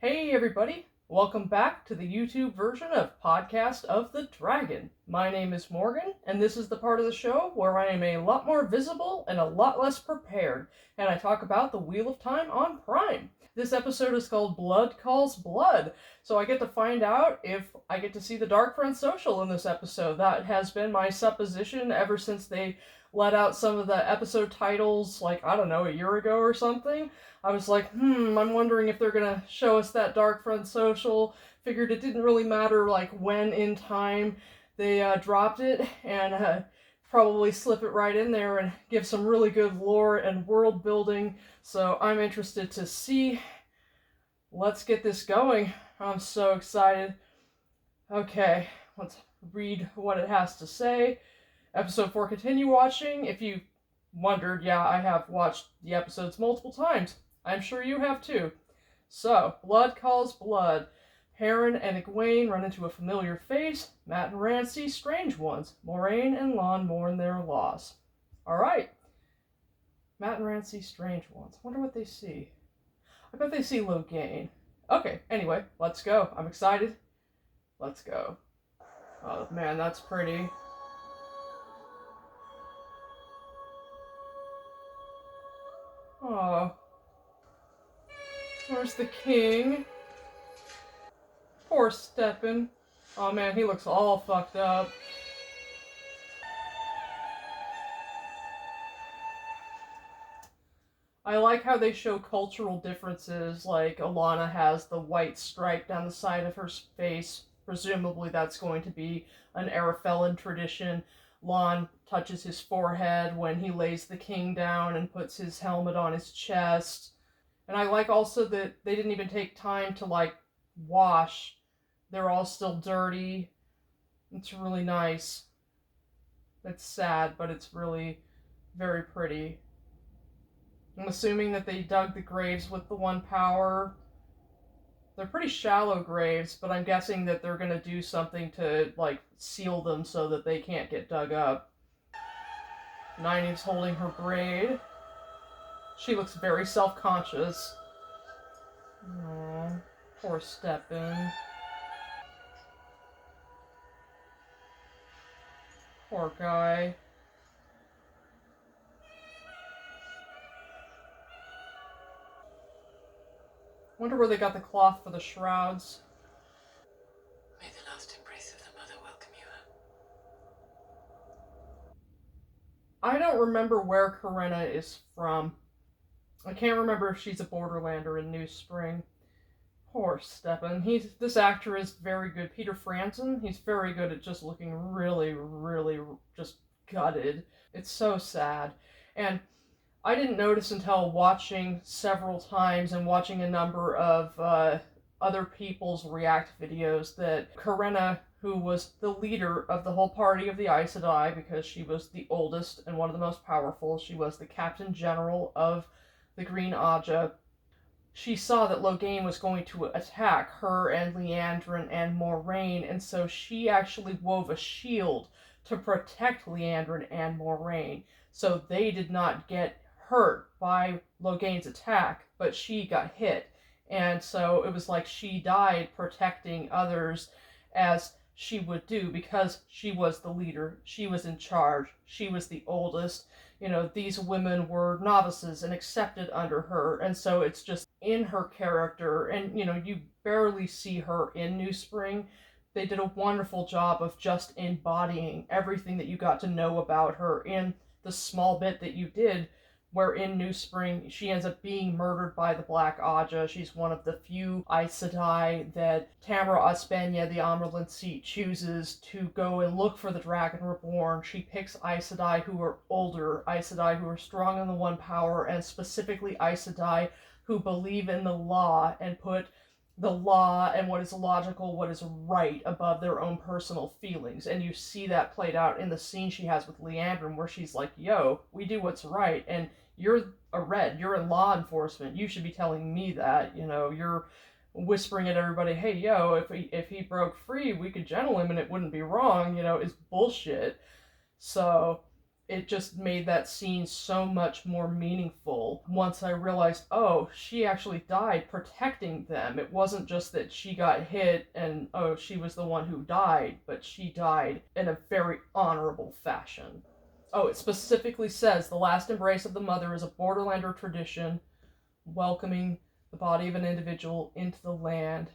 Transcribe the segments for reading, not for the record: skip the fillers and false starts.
Hey everybody, welcome back to the YouTube version of Podcast of the Dragon. My name is Morgan, and this is the part of the show where I am a lot more visible and a lot less prepared, and I talk about the Wheel of Time on Prime. This episode is called Blood Calls Blood, so I get to find out if I get to see the Dark Friend Social in this episode. That has been my supposition ever since they let out some of the episode titles, like, I don't know, a year ago or something. I was like, I'm wondering if they're gonna show us that Dark Friend Social. Figured it didn't really matter, like, when in time they dropped it, and probably slip it right in there and give some really good lore and world building. So I'm interested to see. Let's get this going. I'm so excited. Okay, let's read what it has to say. Episode 4, continue watching. If you wondered, yeah, I have watched the episodes multiple times. I'm sure you have too. So, Blood Calls Blood. Perrin and Egwene run into a familiar face. Matt and Rand see strange ones. Moraine and Lon mourn their loss. Alright. Matt and Rand see strange ones. Wonder what they see. I bet they see Logain. Okay, anyway, let's go. I'm excited. Let's go. Oh man, that's pretty. Oh. Where's the king? Poor Steppen. Oh man, he looks all fucked up. I like how they show cultural differences, like Alana has the white stripe down the side of her face. Presumably that's going to be an Arafellan tradition. Lon touches his forehead when he lays the king down and puts his helmet on his chest. And I like also that they didn't even take time to, like, wash. They're all still dirty. It's really nice. It's sad, but it's really very pretty. I'm assuming that they dug the graves with the one power. They're pretty shallow graves, but I'm guessing that they're going to do something to, like, seal them so that they can't get dug up. Nynaeve's holding her braid. She looks very self-conscious. Aww, poor Steppen. Poor guy. Wonder where they got the cloth for the shrouds. May the last embrace of the mother welcome you. I don't remember where Corinna is from. I can't remember if she's a Borderlander in New Spring. Poor Steppen. This actor is very good. Peter Franzen, he's very good at just looking really, really just gutted. It's so sad. And I didn't notice until watching several times and watching a number of other people's react videos that Corinna, who was the leader of the whole party of the Aes Sedai because she was the oldest and one of the most powerful, she was the captain general of the Green Aja, she saw that Logain was going to attack her and Liandrin and Moraine, and so she actually wove a shield to protect Liandrin and Moraine, so they did not get hurt by Logain's attack, but she got hit. And so it was like she died protecting others as she would do because she was the leader, she was in charge, she was the oldest. You know, these women were novices and accepted under her, and so it's just in her character, and, you know, you barely see her in New Spring. They did a wonderful job of just embodying everything that you got to know about her in the small bit that you did, where in New Spring she ends up being murdered by the Black Aja. She's one of the few Aes Sedai that Tamara Ospenya, the Amyrlin seat, chooses to go and look for the Dragon Reborn. She picks Aes Sedai who are older, Aes Sedai who are strong in the One Power, and specifically Aes Sedai who believe in the law and put the law and what is logical, what is right above their own personal feelings. And you see that played out in the scene she has with Liandrin where she's like, yo, we do what's right, and you're a red, you're in law enforcement, you should be telling me that, you know, you're whispering at everybody, hey, yo, if he broke free, we could gentle him and it wouldn't be wrong, you know, is bullshit. So it just made that scene so much more meaningful once I realized, oh, she actually died protecting them. It wasn't just that she got hit and, oh, she was the one who died, but she died in a very honorable fashion. Oh, it specifically says the last embrace of the mother is a Borderlander tradition, welcoming the body of an individual into the land.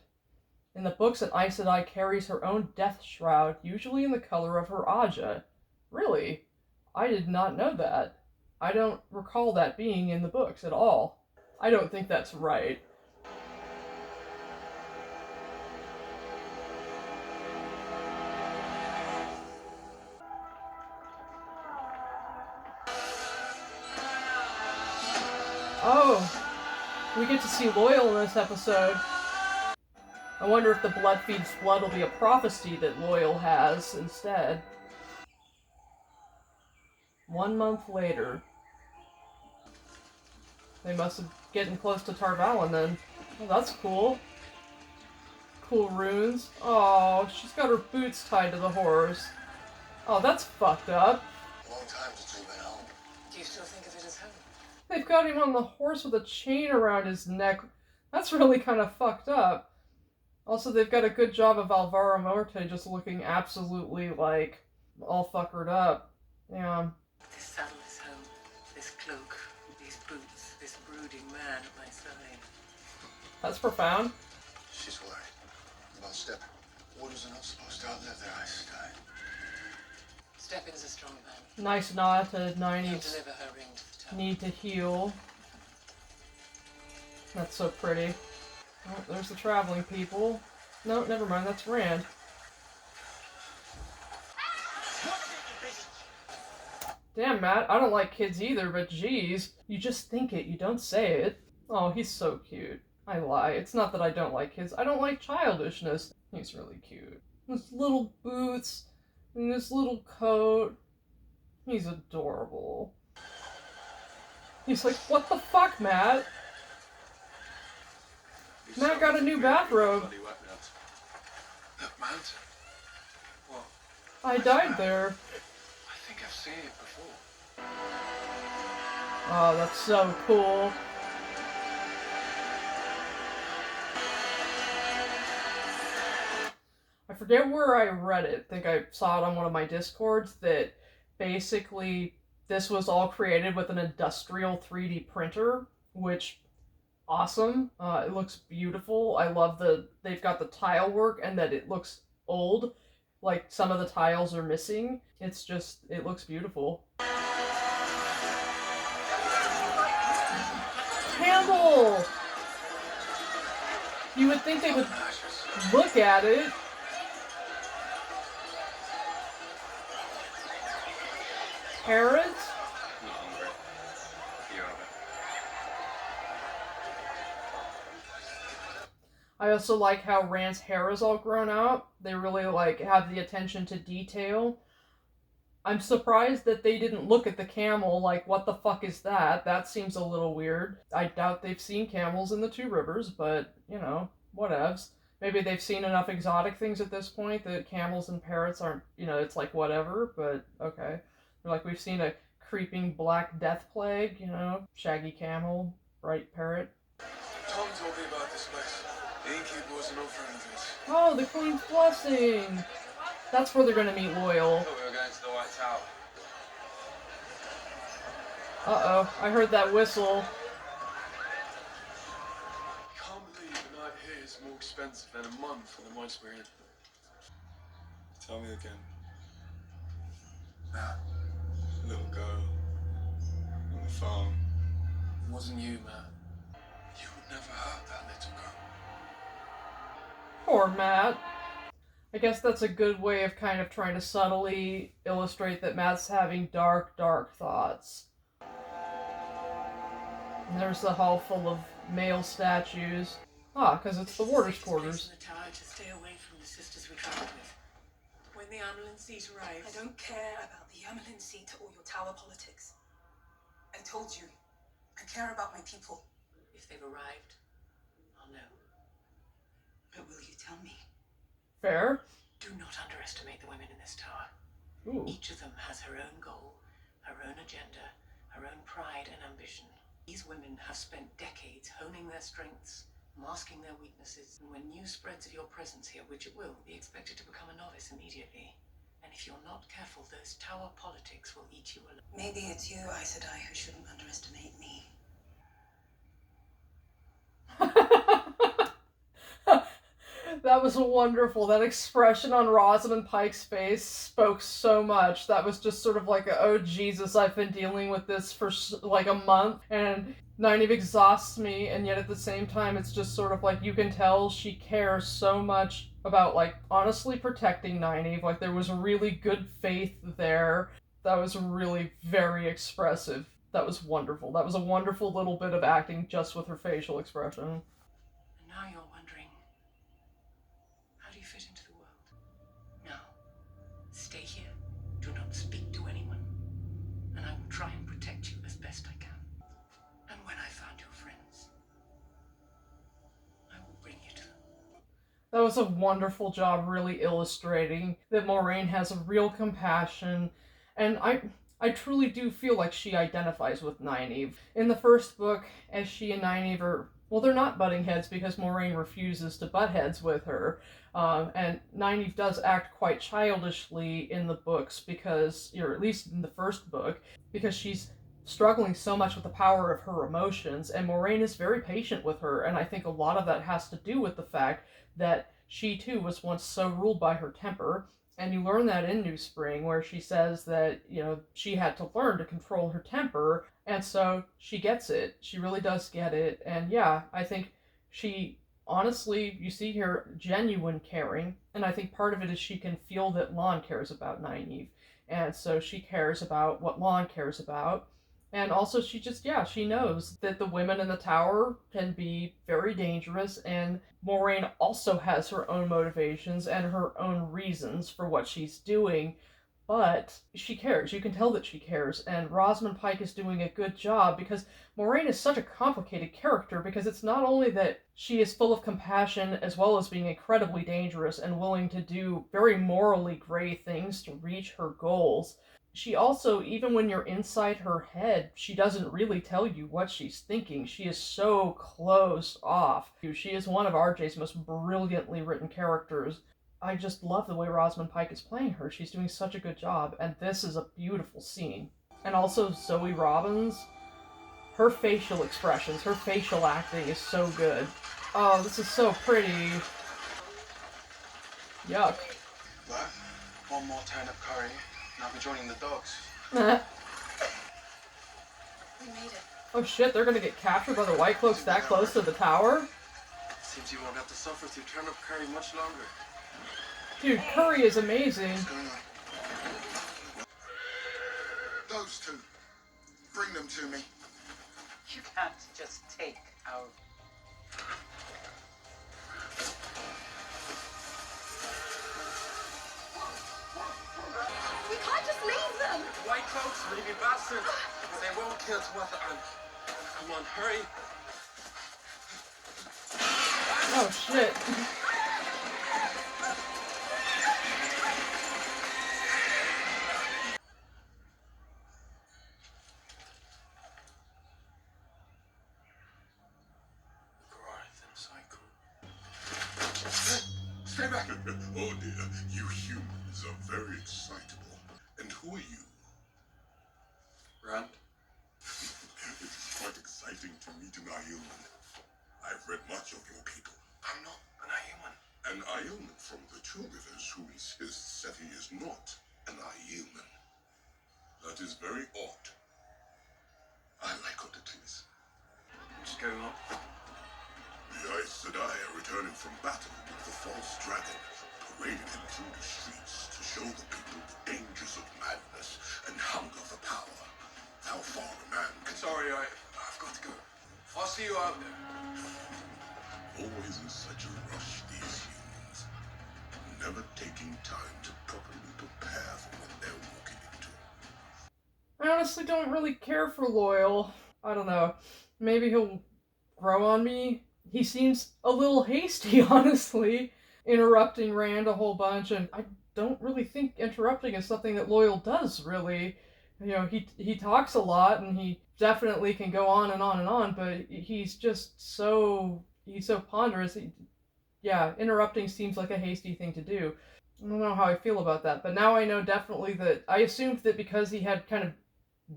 In the books, an Aes Sedai carries her own death shroud, usually in the color of her Aja. Really? I did not know that. I don't recall that being in the books at all. I don't think that's right. Oh, we get to see Loyal in this episode. I wonder if the blood feeds blood will be a prophecy that Loyal has instead. 1 month later. They must have getting close to Tar Valon then. Oh, that's cool. Cool runes. Oh, she's got her boots tied to the horse. Oh, that's fucked up. Long time since we've been home. Do you still think of it as home? They've got him on the horse with a chain around his neck. That's really kind of fucked up. Also, they've got a good job of Alvaro Morte just looking absolutely, like, all fuckered up. Yeah. This saddle is home. This cloak, these boots, this brooding man at my side. That's profound. She's worried about Steppen. Orders are not supposed to outlive their Aes Sedai. Steppen's a strong man. Nice nod to He'll Nynaeve's deliver her ring to the tower. need to heal. That's so pretty. Oh, there's the traveling people. No, never mind, that's Rand. Damn, Matt, I don't like kids either, but geez. You just think it, you don't say it. Oh, he's so cute. I lie. It's not that I don't like kids. I don't like childishness. He's really cute. His little boots and this little coat. He's adorable. He's like, what the fuck, Matt? Matt got a new bathrobe. That mountain. What? I died there. I think I've seen it before. Oh, that's so cool. I forget where I read it. I think I saw it on one of my Discords that basically this was all created with an industrial 3D printer, which awesome. It looks beautiful. I love they've got the tile work and that it looks old. Like some of the tiles are missing. It's just, it looks beautiful. Campbell! You would think they would look at it. Carrots? I also like how Rand's hair is all grown out. They really like have the attention to detail. I'm surprised that they didn't look at the camel like, what the fuck is that? That seems a little weird. I doubt they've seen camels in the Two Rivers, but, you know, whatevs. Maybe they've seen enough exotic things at this point that camels and parrots aren't, you know, it's like whatever, but okay. They're like, we've seen a creeping black death plague, you know, shaggy camel, bright parrot. Tom told me about this place. The innkeeper wasn't offering this. Oh, the Queen's Blessing! That's where they're gonna meet Loyal. I thought we were going to the White Tower. Uh-oh, I heard that whistle. I can't believe a night here is more expensive than a month in the White Spring. Tell me again. Matt. Little girl. On the farm. It wasn't you, Matt. You would never hurt that little girl. Poor Matt. I guess that's a good way of kind of trying to subtly illustrate that Matt's having dark, dark thoughts. And there's the hall full of male statues. Ah, because it's the warder's quarters. In the tower to stay away from the sisters we traveled with. When the Amelin seat arrives, I don't care about the Amelin seat or your tower politics. I told you, I care about my people. if they've arrived, I'll know. But will you tell me? Fair. Do not underestimate the women in this tower. Ooh. Each of them has her own goal, her own agenda, her own pride and ambition. These women have spent decades honing their strengths, masking their weaknesses, and when news spreads of your presence here, which it will, be expected to become a novice immediately. And if you're not careful, those tower politics will eat you alive. Maybe it's you, Aes Sedai, who shouldn't underestimate me. That was wonderful. That expression on Rosamund Pike's face spoke so much. That was just sort of like, oh Jesus, I've been dealing with this for like a month, and Nynaeve exhausts me, and yet at the same time, it's just sort of like you can tell she cares so much about, like, honestly protecting Nynaeve. Like, there was really good faith there. That was really very expressive. That was wonderful. That was a wonderful little bit of acting just with her facial expression. And now you're wondering, how do you fit into the world? Now, stay here. Do not speak to anyone. And I will try and protect you as best I can. And when I found your friends, I will bring you to them. That was a wonderful job really illustrating that Moiraine has a real compassion, and I truly do feel like she identifies with Nynaeve. In the first book, as she and Nynaeve are, well, they're not butting heads because Moiraine refuses to butt heads with her, and Nynaeve does act quite childishly in the books because, or at least in the first book, because she's struggling so much with the power of her emotions, and Moiraine is very patient with her, and I think a lot of that has to do with the fact that she too was once so ruled by her temper, and you learn that in New Spring, where she says that, you know, she had to learn to control her temper, and so she gets it. She really does get it, and yeah, I think she, honestly, you see here genuine caring, and I think part of it is she can feel that Lon cares about Nynaeve, and so she cares about what Lon cares about. And also, she just, yeah, she knows that the women in the tower can be very dangerous, and Moiraine also has her own motivations and her own reasons for what she's doing, but she cares. You can tell that she cares, and Rosamund Pike is doing a good job because Moiraine is such a complicated character, because it's not only that she is full of compassion as well as being incredibly dangerous and willing to do very morally gray things to reach her goals. She also, even when you're inside her head, she doesn't really tell you what she's thinking. She is so closed off. She is one of RJ's most brilliantly written characters. I just love the way Rosamund Pike is playing her. She's doing such a good job, and this is a beautiful scene. And also Zoe Robbins, her facial expressions, her facial acting is so good. Oh, this is so pretty. Yuck. That, one more turnip curry, and I'll be joining the dogs. We made it. Oh shit, they're gonna get captured by the White Cloaks that close to the tower? Seems you won't have to suffer through turnip curry much longer. Dude, curry is amazing. What's going on? Those two. Bring them to me. You can't just take our... We can't just leave them! White cloaks, greedy bastards. They won't kill Tuatha Ann. Come on, hurry. Oh shit. Stay back! Oh dear, you humans are very excitable. And who are you? Rand? It is quite exciting to meet an Aielman. I've read much of your people. I'm not an Aielman. An Aielman from the Two Rivers who insists that he is not an Aielman. That is very odd. I like oddities. What's going on? The Aes Sedai are returning from battle with the false dragon, parading him through the streets to show the people the dangers of madness and hunger for power. How far a man can... Sorry, I've got to go. I'll see you out there. Always in such a rush, these humans. Never taking time to properly prepare for what they're walking into. I honestly don't really care for Loyal. I don't know. Maybe he'll grow on me. He seems a little hasty, honestly, interrupting Rand a whole bunch, and I don't really think interrupting is something that Loyal does, really. You know, he talks a lot, and he definitely can go on and on and on, but he's so ponderous. Yeah, interrupting seems like a hasty thing to do. I don't know how I feel about that, but now I know definitely that I assumed that because he had kind of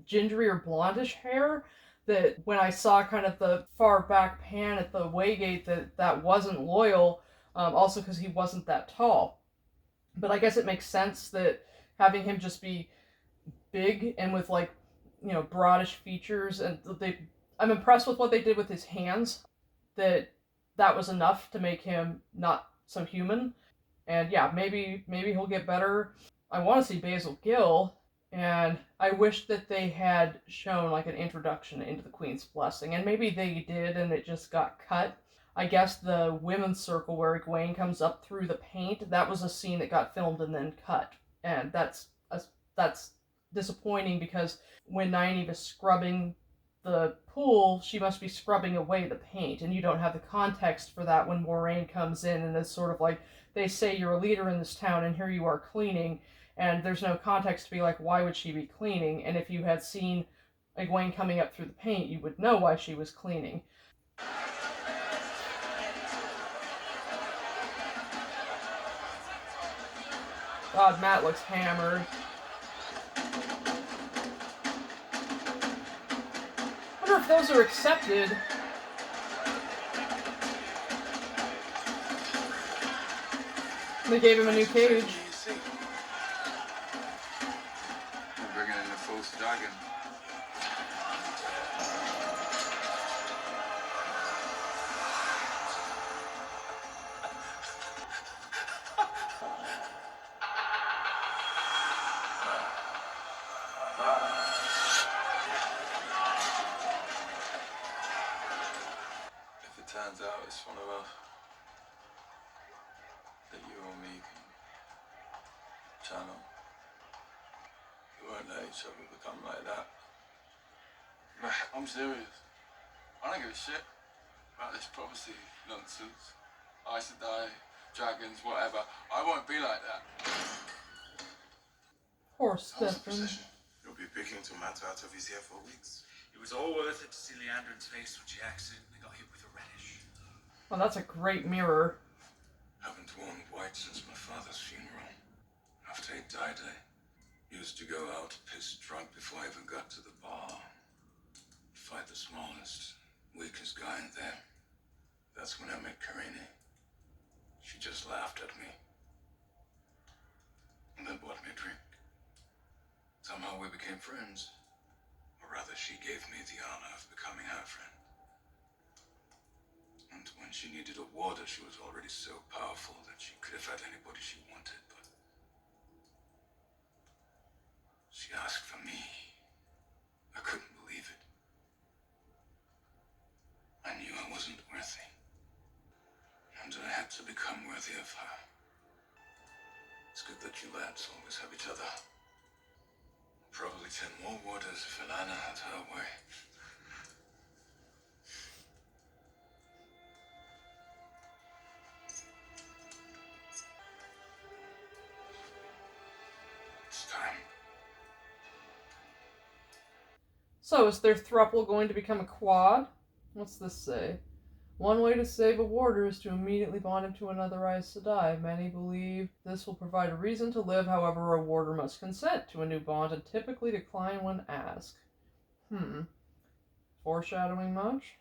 gingery or blondish hair, that when I saw kind of the far back pan at the waygate, that wasn't Loyal. Also because he wasn't that tall. But I guess it makes sense that having him just be big and with like, you know, broadish features, and I'm impressed with what they did with his hands. That was enough to make him not so human. And yeah, maybe he'll get better. I want to see Basil Gill, and I wish that they had shown like an introduction into the Queen's Blessing, and maybe they did, and it just got cut. I guess the women's circle where Egwene comes up through the paint, that was a scene that got filmed and then cut, and that's disappointing because when Nynaeve is scrubbing the pool, she must be scrubbing away the paint, and you don't have the context for that when Moraine comes in and is sort of like, they say you're a leader in this town and here you are cleaning, and there's no context to be like, why would she be cleaning? And if you had seen Egwene coming up through the paint, you would know why she was cleaning. God, Matt looks hammered. I wonder if those are accepted. They gave him a new cage. They're bringing in the false dragon. If it turns out it's one of us, that you or me can channel, we won't let each other become like that. I'm serious. I don't give a shit about this prophecy nonsense. Aes Sedai, dragons, whatever. I won't be like that. Poor How's the Stefan. procession? You'll be picking tomato out of his ear for weeks. It was all worth it to see Leandrin's face when she accidentally got hit with a relish. Oh, that's a great mirror. Haven't worn white since my father's funeral. After he died, I used to go out pissed drunk before I even got to the bar. Fight the smallest, weakest guy in there. That's when I met Karine. She just laughed at me. And then bought me a drink. Somehow we became friends. Or rather, she gave me the honor of becoming her friend. And when she needed a warder, she was already so powerful that she could have had anybody she wanted, but she asked for me. I couldn't believe it. I knew I wasn't worthy. And I had to become worthy of her. It's good that you lads always have each other. Probably 10 more warders if Elana had her way. It's time. So, is their throuple going to become a quad? What's this say? One way to save a warder is to immediately bond him to another Aes Sedai. Many believe this will provide a reason to live, however, a warder must consent to a new bond and typically decline when asked. Foreshadowing much?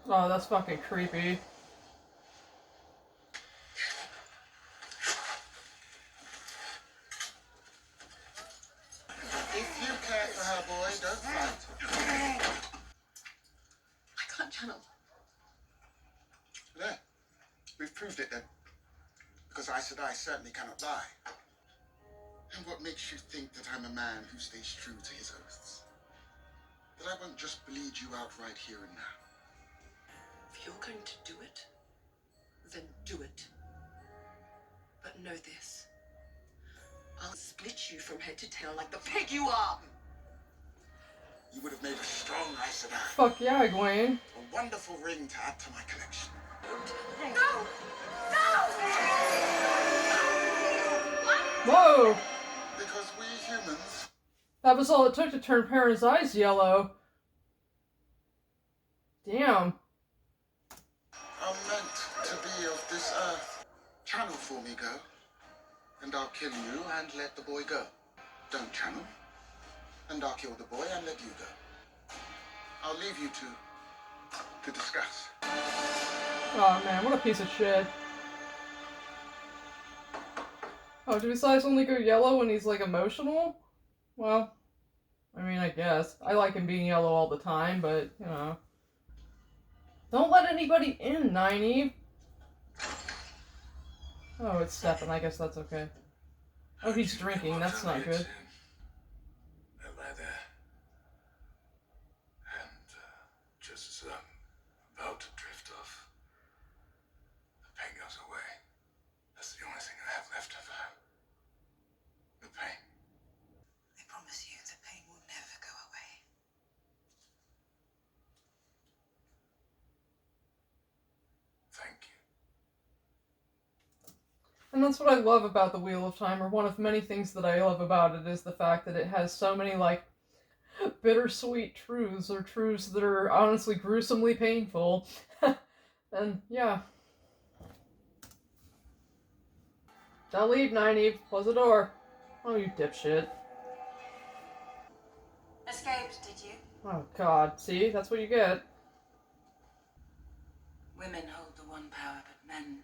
Oh, that's fucking creepy. channel. There. We've proved it then. Because Aes Sedai certainly cannot lie. And what makes you think that I'm a man who stays true to his oaths? That I won't just bleed you out right here and now? If you're going to do it, then do it. But know this. I'll split you from head to tail like the pig you are! You would have made a strong Aes Sedai. Fuck yeah, Egwene. A wonderful ring to add to my collection. No! Whoa! Because we humans That was all it took to turn Perrin's eyes yellow. Damn. are meant to be of this earth. Channel for me, girl. And I'll kill you and let the boy go. Don't channel. And I'll kill the boy and let you go. I'll leave you to discuss. Oh man, what a piece of shit. Oh, do his eyes only go yellow when he's like emotional? Well, I mean, I guess. I like him being yellow all the time, but, you know. Don't let anybody in, Nynaeve. Oh, it's Stefan. I guess that's okay. Oh, he's drinking. That's not good. I lie there. And just as I'm about to drift off, the pain goes away. That's the only thing I have left of her. The pain. I promise you, the pain will never go away. Thank you. And that's what I love about the Wheel of Time, or one of many things that I love about it, is the fact that it has so many, like, bittersweet truths, or truths that are honestly gruesomely painful. And, yeah. Don't leave, Nynaeve. Close the door. Oh, you dipshit. Escaped, did you? Oh, God. See? That's what you get. Women hold the one power, but men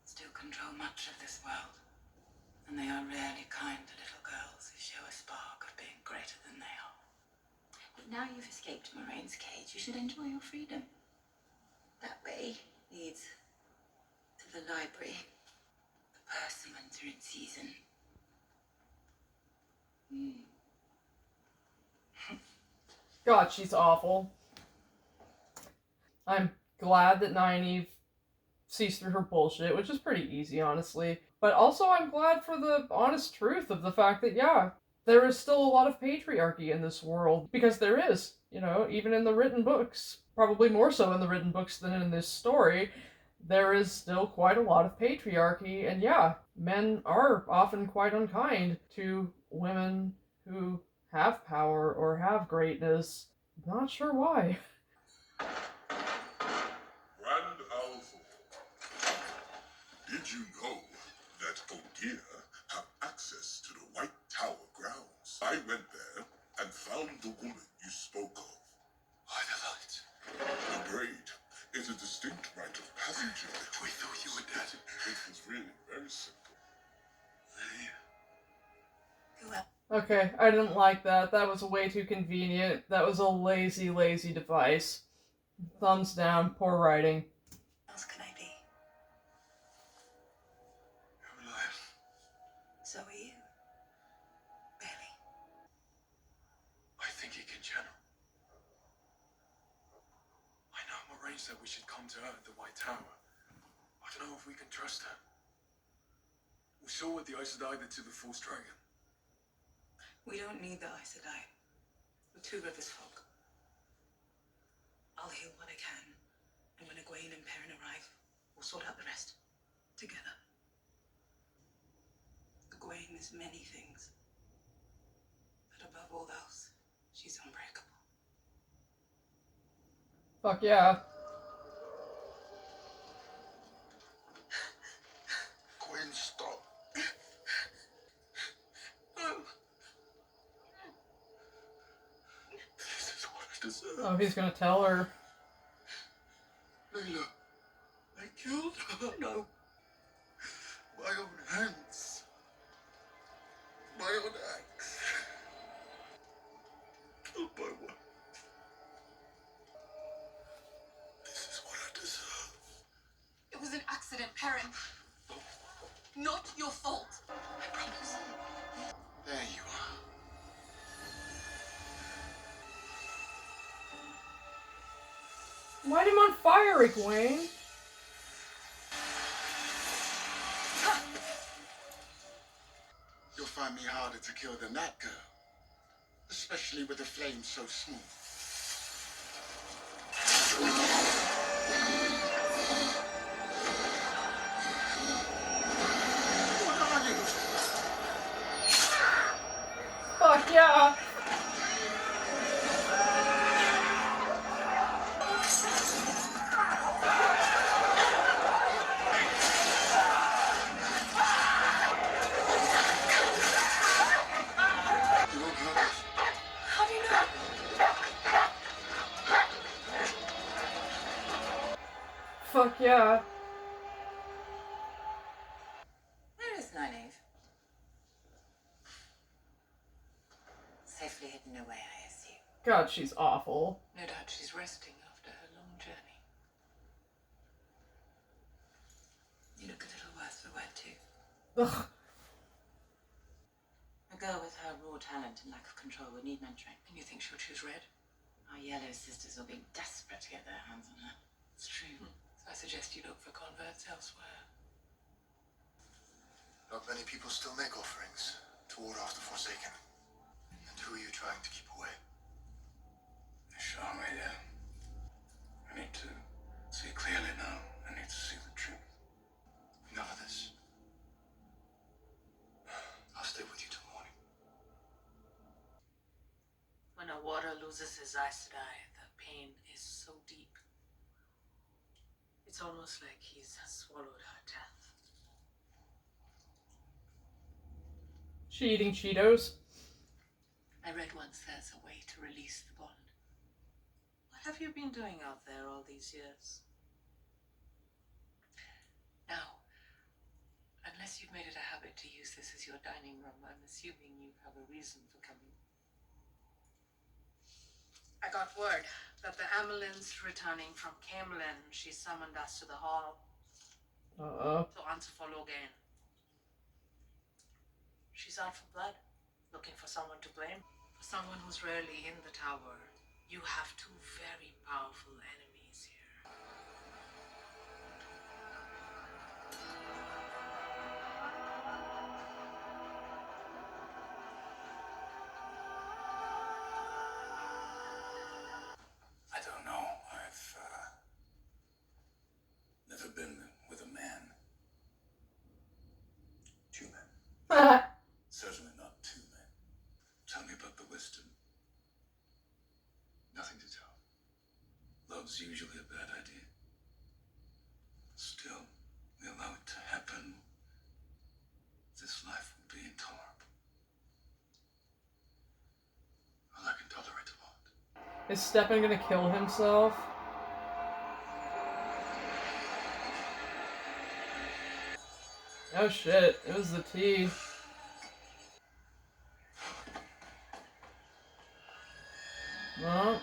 still control much of this world. And they are rarely kind to little girls who show a spark of being greater than they are. But now you've escaped Moraine's cage, you should enjoy your freedom. That way leads to the library. The persimmons are in season. God, she's awful. I'm glad that Nynaeve sees through her bullshit, which is pretty easy, honestly. But also I'm glad for the honest truth of the fact that, yeah, there is still a lot of patriarchy in this world. Because there is, you know, even in the written books. Probably more so in the written books than in this story. There is still quite a lot of patriarchy, and yeah, men are often quite unkind to women who have power or have greatness. Not sure why. Grand Alpha, did you know that Odir have access to the White Tower grounds? I went there and found the woman you spoke of. Why the light? The braid is a distinct rite of passage. We thought you were dead. It was really very simple. Who else? Okay, I didn't like that. That was way too convenient. That was a lazy, lazy device. Thumbs down. Poor writing. Who else can I be? You're alive. So are you. Barely. I think he can channel. I know Moraine said we should come to her at the White Tower. I don't know if we can trust her. We saw what the Aes Sedai did to the Force Dragon. We don't need the Aes Sedai. We're two rivers folk. I'll heal what I can, and when Egwene and Perrin arrive, we'll sort out the rest. Together. Egwene is many things. But above all else, she's unbreakable. Fuck yeah. Gwen, stop. This is what I deserve. Oh, he's gonna tell her. Layla, I killed her. No. My own hands. My own axe. Killed my wife. Light him on fire, Egwene! You'll find me harder to kill than that girl. Especially with a flame so smooth. What are you? Fuck yeah! You won't hurt us. How do you know? Fuck yeah. Where is Nynaeve? Safely hidden away, I assume. God, she's awful. No doubt she's resting after her long journey. You look a little worse for wear too. Ugh. A girl with her raw talent and lack of control would need mentoring. And you think she'll choose red? Our yellow sisters will be desperate to get their hands on her. It's true. So I suggest you look for converts elsewhere. Not many people still make offerings to ward off the Forsaken. And who are you trying to keep away? Show me, yeah. I need to see clearly now. I need to see the truth. Enough of this. I'll stay with you till morning. When a warrior loses his Aes Sedai, the pain is so deep. It's almost like he's swallowed her death. She eating Cheetos? I read once there's a way to release the bond. What have you been doing out there all these years? Now, unless you've made it a habit to use this as your dining room, I'm assuming you have a reason for coming. I got word that the Amelin's returning from Camelin. She summoned us to the hall Uh-oh. to answer for Logain. She's out for blood, looking for someone to blame. For someone who's rarely in the tower, you have two very powerful enemies here. I don't know. I've never been with a man. Two men. Certainly not two men. Tell me about the wisdom. Nothing to tell. Love's usually a bad idea. Still, we allow it to happen. This life will be intolerable. Well, I can tolerate a lot. Is Stefan gonna kill himself? Oh shit, it was the tea. Well.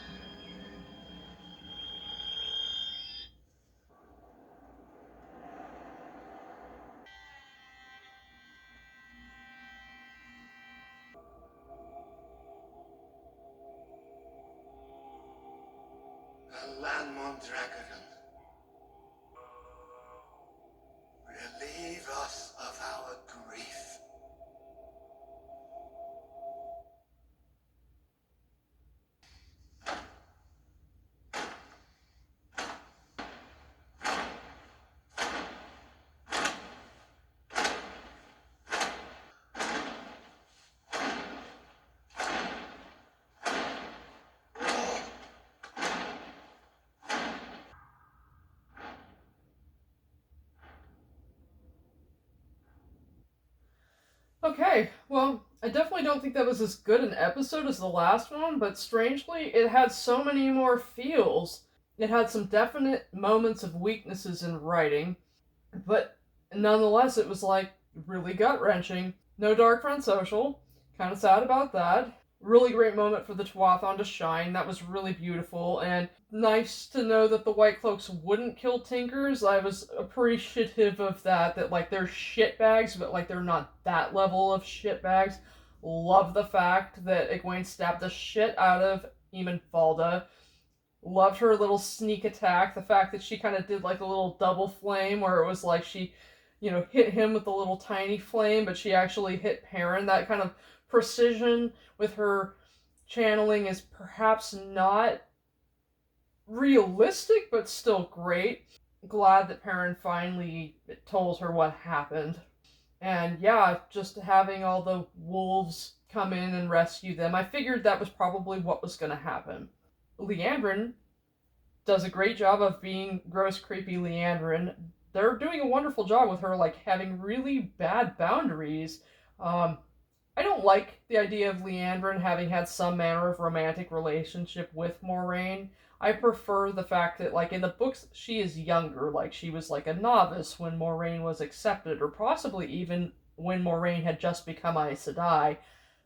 Alan Mondragon, relieve us of our grief. Okay, well, I definitely don't think that was as good an episode as the last one, but strangely, it had so many more feels. It had some definite moments of weaknesses in writing, but nonetheless, it was like really gut-wrenching. No Dark Friend Social, kind of sad about that. Really great moment for the Tuathon to shine, that was really beautiful, and nice to know that the White Cloaks wouldn't kill Tinkers. I was appreciative of that like they're shitbags, but like they're not that level of shitbags. Love the fact that Egwene stabbed the shit out of Eamon Falda. Loved her little sneak attack. The fact that she kind of did like a little double flame where it was like she, hit him with a little tiny flame, but she actually hit Perrin. That kind of precision with her channeling is perhaps not realistic, but still great. Glad that Perrin finally told her what happened. And yeah, just having all the wolves come in and rescue them, I figured that was probably what was going to happen. Leandrin does a great job of being gross, creepy Leandrin. They're doing a wonderful job with her, like, having really bad boundaries. I don't like the idea of Leandrin having had some manner of romantic relationship with Moraine. I prefer the fact that, like, in the books, she is younger. Like, she was, like, a novice when Moraine was accepted, or possibly even when Moraine had just become Aes Sedai.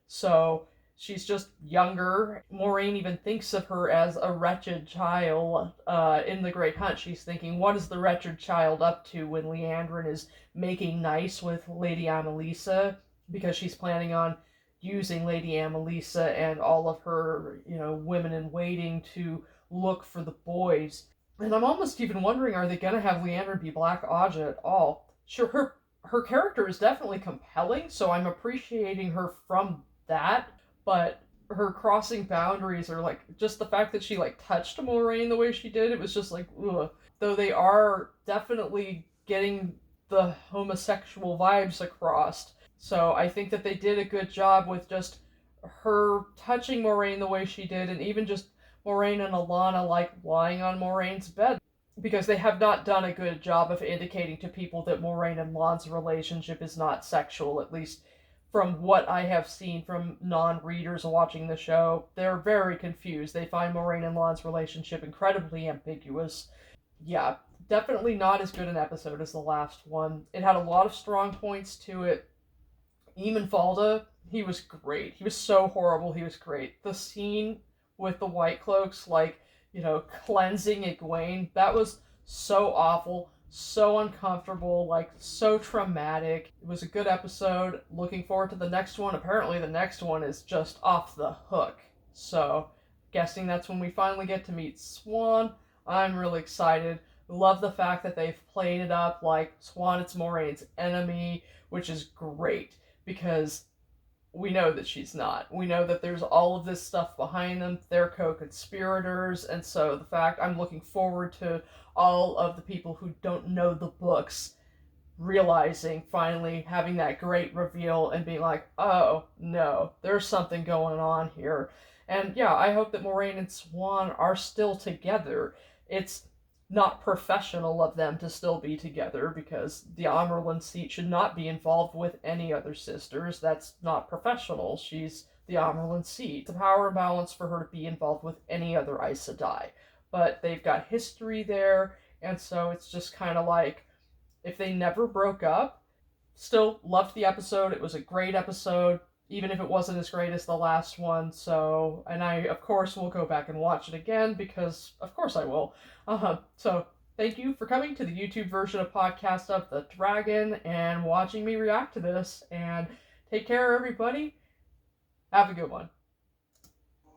So, she's just younger. Moraine even thinks of her as a wretched child in The Great Hunt. She's thinking, what is the wretched child up to when Leandrin is making nice with Lady Amelisa? Because she's planning on using Lady Amelisa and all of her, women in waiting to look for the boys. And I'm almost even wondering, are they going to have Leandrin be Black Aja at all? Sure, her character is definitely compelling, so I'm appreciating her from that, but her crossing boundaries are like, just the fact that she like touched Moraine the way she did, it was just like, ugh. Though they are definitely getting the homosexual vibes across. So I think that they did a good job with just her touching Moraine the way she did, and even just Moraine and Alana like lying on Moraine's bed. Because they have not done a good job of indicating to people that Moraine and Lan's relationship is not sexual, at least from what I have seen from non-readers watching the show. They're very confused. They find Moraine and Lan's relationship incredibly ambiguous. Yeah, definitely not as good an episode as the last one. It had a lot of strong points to it. Eamon Falda, he was great. He was so horrible, he was great. The scene with the White Cloaks, like, cleansing Egwene, that was so awful, so uncomfortable, like, so traumatic. It was a good episode. Looking forward to the next one. Apparently the next one is just off the hook. So, guessing that's when we finally get to meet Swan. I'm really excited. Love the fact that they've played it up like Swan is Moraine's enemy, which is great, because we know that she's not. We know that there's all of this stuff behind them. They're co-conspirators, and so the fact I'm looking forward to all of the people who don't know the books realizing, finally having that great reveal and being like, oh, no, there's something going on here. And yeah, I hope that Moraine and Swan are still together. It's not professional of them to still be together, because the Amerlin seat should not be involved with any other sisters. That's not professional. She's the Amerlin seat. It's a power imbalance for her to be involved with any other Aes Sedai. But they've got history there, and so it's just kind of like, if they never broke up, still loved the episode. It was a great episode, even if it wasn't as great as the last one. So, and I, of course, will go back and watch it again, because, of course, I will. So, thank you for coming to the YouTube version of Podcast of the Dragon and watching me react to this. And take care, everybody. Have a good one.